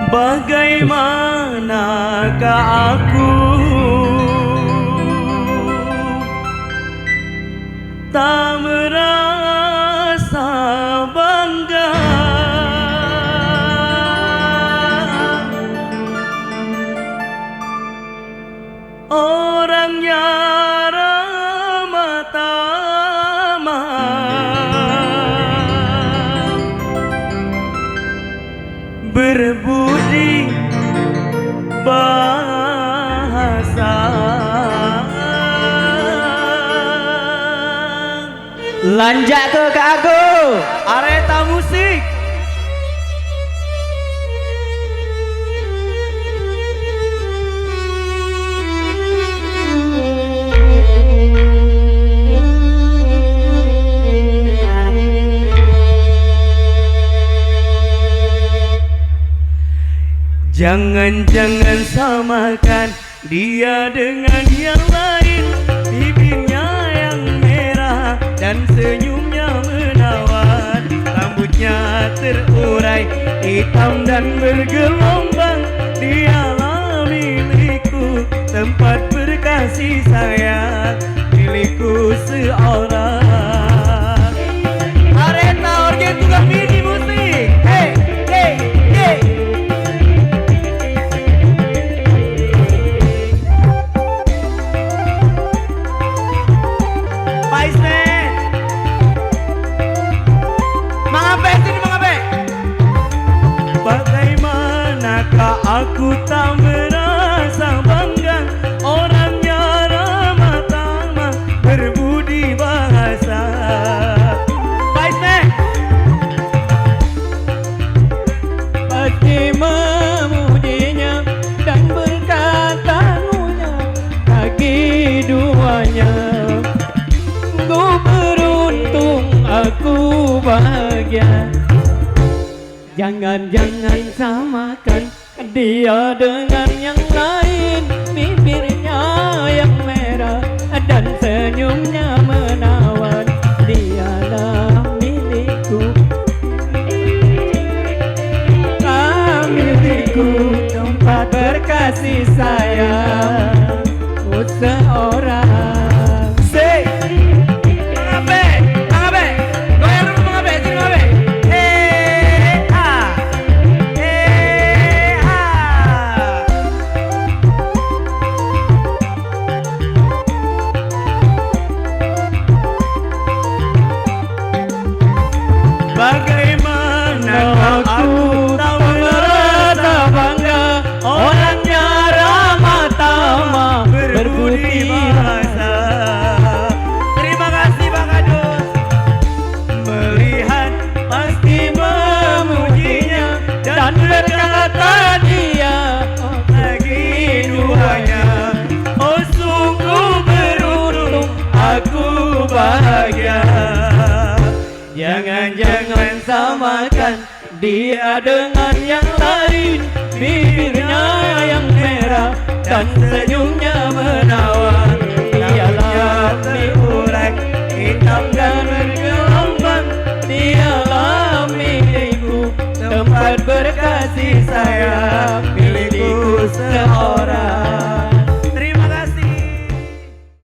Bagaimanakah aku tak merasa bangga orangnya ramah tamah berbudi bahasa lanjak ke aku Areta Musik. Jangan-jangan samakan dia dengan yang lain. Bibirnya yang merah dan senyumnya menawan. Rambutnya terurai hitam dan bergelombang. Dialah milikku, tempat berkasih sayang, milikku seorang. Areta Orgen Tunggal Mini Musik. Hey, hey, hey. Bagaimanakah aku tak merasa bangga orangnya ramah tamah berbudi bahasa. pasti memujinya dan berkata ngunyah bagi duanya. Ku beruntung, aku bahagia. Jangan-jangan samakan dia dengan yang lain. Bibirnya yang merah dan senyumnya menawan. Dialah milikku, milikku, tempat berkasih sayang, seorang. Bagaimanakah aku tak merasa bangga orangnya ramah tamah berbudi bahasa. Terima kasih Bang Adus. Melihat pasti memujinya dan berkata dia bagi duanya. Oh sungguh beruntung, aku bahagia. Jangan-jangan samakan dia dengan yang lain. Bibirnya yang merah dan senyumnya menawan. Dialah terurai hitam dan bergelombang. Dialah milikku, tempat berkasih sayang, milikku seorang.